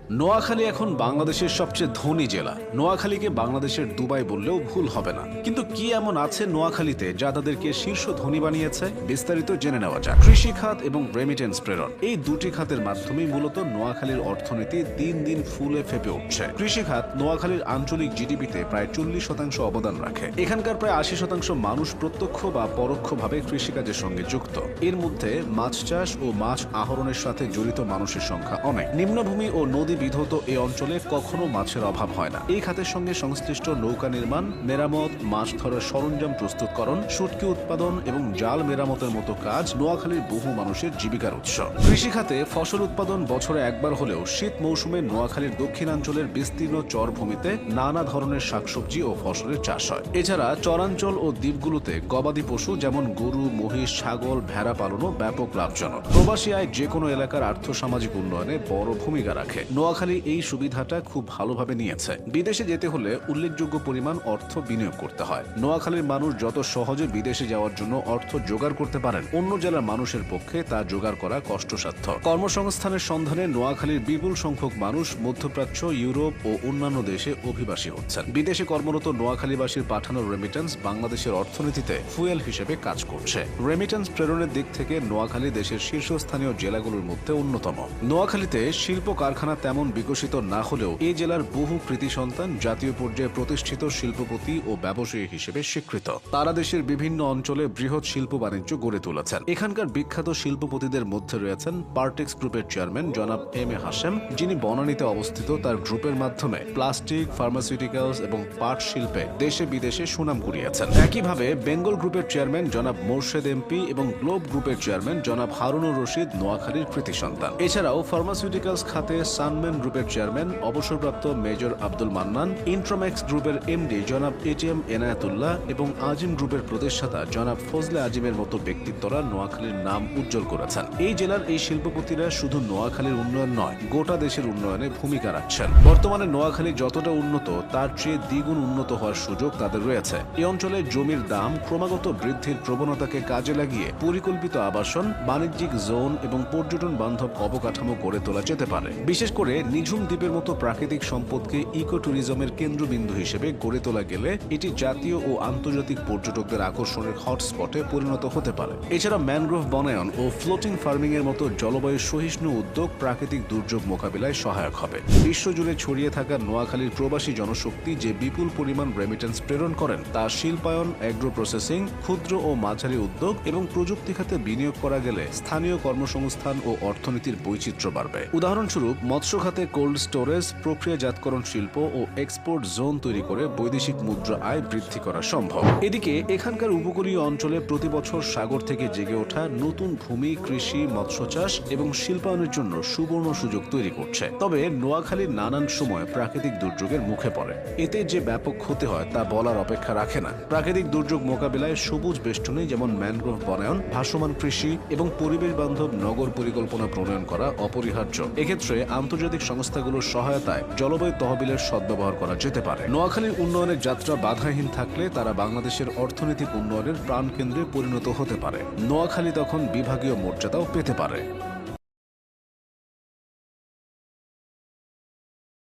নোয়াখালী এখন বাংলাদেশের সবচেয়ে ধনী জেলা। নোয়াখালীকে বাংলাদেশের দুবাই বললেও ভুল হবে না। কিন্তু কি এমন আছে নোয়াখালীতে যা তাদেরকে শীর্ষ ধনী বানিয়েছে? বিস্তারিত জেনে নেওয়া যাক। কৃষি খাত এবং রেমিটেন্স প্রেরণ, এই দুটি খাতের মাধ্যমেই মূলত নোয়াখালীর অর্থনীতি দিন দিন ফুলে ফেপে উঠছে। কৃষি খাত নোয়াখালীর আঞ্চলিক জিডিপিতে প্রায় 40% অবদান রাখে। এখানকার প্রায় 80% মানুষ প্রত্যক্ষ বা পরোক্ষভাবে কৃষিকাজের সঙ্গে যুক্ত। এর মধ্যে মাছ চাষ ও মাছ আহরণের সাথে জড়িত মানুষের সংখ্যা অনেক। নিম্নভূমি ও নদী বিধৌত এই অঞ্চলে কখনো মাছের অভাব হয় না। এই খাতের সঙ্গে সংশ্লিষ্ট নৌকা নির্মাণ, মেরামত, মাছ ধরার সরঞ্জাম প্রস্তুতকরণ, শুটকি উৎপাদন এবং জাল মেরামতের মতো কাজ নোয়াখালীর বহু মানুষের জীবিকার উৎস। কৃষি খাতে ফসল উৎপাদন বছরে একবার হলেও শীত মৌসুমে নোয়াখালীর দক্ষিণাঞ্চলের বিস্তীর্ণ চরভূমিতে নানা ধরনের শাকসবজি ও ফসলের চাষ হয়। এছাড়া চরাঞ্চল ও দ্বীপগুলোতে গবাদি পশু যেমন গরু, মহিষ, ছাগল, ভেড়া পালনও ব্যাপক লাভজনক। প্রবাসী আয় যে কোনো এলাকার আর্থসামাজিক উন্নয়নে বড় ভূমিকা রাখে। নোয়াখালী এই সুবিধাটা খুব ভালোভাবে নিয়েছে। বিদেশে যেতে হলে উল্লেখযোগ্য পরিমাণ অর্থ বিনিয়োগ করতে হয়। নোয়াখালীর মানুষ যত সহজে বিদেশে যাওয়ার জন্য অর্থ জোগাড় করতে পারেন, অন্য জেলার মানুষের পক্ষে তা জোগাড় করা কষ্টসাধ্য। কর্মসংস্থানের সন্ধানে নোয়াখালীর বিপুল সংখ্যক মানুষ মধ্যপ্রাচ্য, ইউরোপ ও অন্যান্য দেশে অভিবাসী হচ্ছেন। বিদেশে কর্মরত নোয়াখালীবাসীর পাঠানো রেমিটেন্স বাংলাদেশের অর্থনীতিতে ফুয়েল হিসেবে কাজ করছে। রেমিটেন্স প্রেরণের দিক থেকে নোয়াখালী দেশের শীর্ষস্থানীয় জেলাগুলোর মধ্যে অন্যতম। নোয়াখালীতে শিল্প কারখানা তেমন বিকশিত না হলেও এই জেলার বহু কৃতি সন্তান জাতীয় পর্যায়ে প্রতিষ্ঠিত শিল্পপতি ও ব্যবসায়ী হিসেবে স্বীকৃত। তারা দেশের বিভিন্ন অঞ্চলে বৃহৎ শিল্প বাণিজ্য গড়ে তুলেছেন। এখানকার বিখ্যাত শিল্পপতিদের মধ্যে রয়েছেন পার্টেক্স গ্রুপের চেয়ারম্যান জনাব এম এ হাশেম, যিনি বনানীতে অবস্থিত তার গ্রুপের মাধ্যমে প্লাস্টিক, ফার্মাসিউটিক্যালস এবং পাট শিল্পে দেশে বিদেশে সুনাম কুড়িয়েছেন। একইভাবে বেঙ্গল গ্রুপের চেয়ারম্যান জনাব মোর্শেদ এমপি এবং গ্লোব গ্রুপের চেয়ারম্যান জনাব হারুনুর রশিদ নোয়াখালীর কৃতি সন্তান। এছাড়াও ফার্মাসিউটিক্যালস খাতে সানম্যান গ্রুপের চেয়ারম্যান অবসরপ্রাপ্ত মেজর আব্দুল মান্নান, ইন্ট্রোম্যাক্স গ্রুপের এমডি জনাব এটিএম এনায়েতুল্লাহ এবং আজিম গ্রুপের প্রতিষ্ঠাতা জনাব ফজলে আজিমের মতো ব্যক্তিত্বরা নোয়াখালীর নাম উজ্জ্বল করেছেন। এই জেলার এই শিল্পপতিরা শুধু নোয়াখালীর উন্নয়ন নয়, গোটা দেশের উন্নয়নে ভূমিকা রাখছেন। বর্তমানে নোয়াখালী যতটা উন্নত তার চেয়ে দ্বিগুণ উন্নত হওয়ার সুযোগ তাদের রয়েছে। এই অঞ্চলে জমির দাম ক্রমাগত বৃদ্ধির প্রবণতাকে কাজে লাগিয়ে পরিকল্পিত আবাসন, বাণিজ্যিক জোন এবং পর্যটন বান্ধব অবকাঠামো গড়ে তোলা যেতে পারে। বিশেষ করে নিঝুম দ্বীপের মতো প্রাকৃতিক সম্পদকে ইকো ট্যুরিজমের কেন্দ্রবিন্দু হিসেবে গড়ে তোলা গেলে এটি জাতীয় ও আন্তর্জাতিক পর্যটকদের আকর্ষণের হটস্পটে পরিণত হতে পারে। এছাড়া ম্যানগ্রোভ বনায়ন ও ফ্লোটিং ফার্মিং এর মতো জলবায়ু সহিষ্ণু উদ্যোগ প্রাকৃতিক দুর্যোগ মোকাবিলায় সহায়ক হবে। বিশ্বজুড়ে ছড়িয়ে থাকা নোয়াখালীর প্রবাসী জনশক্তি যে বিপুল পরিমাণ রেমিটেন্স প্রেরণ করেন তা শিল্পায়ন, অ্যাগ্রো প্রসেসিং, ক্ষুদ্র ও মাঝারি উদ্যোগ এবং প্রযুক্তি খাতে বিনিয়োগ করা গেলে স্থানীয় কর্মসংস্থান ও অর্থনীতির বৈচিত্র্য বাড়বে। উদাহরণস্বরূপ মৎস্য খাতে কোল্ড স্টোরেজ, প্রক্রিয়াজাতকরণ শিল্প ও এক্সপোর্ট জোন তৈরি করে বৈদেশিক মুদ্রা আয় বৃদ্ধি করা সম্ভব। এদিকে এখানকার উপকূলীয় অঞ্চলে প্রতি বছর সাগর থেকে জেগে ওঠা নতুন ভূমি কৃষি, মৎস্য চাষ এবং শিল্পায়নের জন্য সুবর্ণ সুযোগ তৈরি করছে। তবে নোয়াখালীর নানান সময় প্রাকৃতিক দুর্যোগের মুখে পড়ে। এতে যে ব্যাপক ক্ষতি হয় তা বলার অপেক্ষা রাখে না। প্রাকৃতিক দুর্যোগ মোকাবিলায় সবুজ বেষ্টনী যেমন ম্যানগ্রোভ বনায়ন, ভাসমান কৃষি এবং পরিবেশ বান্ধব নগর পরিকল্পনা প্রণয়ন করা অপরিহার্য। এক্ষেত্রে আন্তর্জাতিক সংস্থাগুলোর সহায়তায় জলবায়ু তহবিলের সদ্ব্যবহার করা যেতে পারে। নোয়াখালীর উন্নয়নের যাত্রা বাধাহীন থাকলে তারা বাংলাদেশের অর্থনৈতিক উন্নয়নের প্রাণকেন্দ্রে পরিণত হতে পারে। নোয়াখালী তখন বিভাগীয় মর্যাদাও পেতে পারে।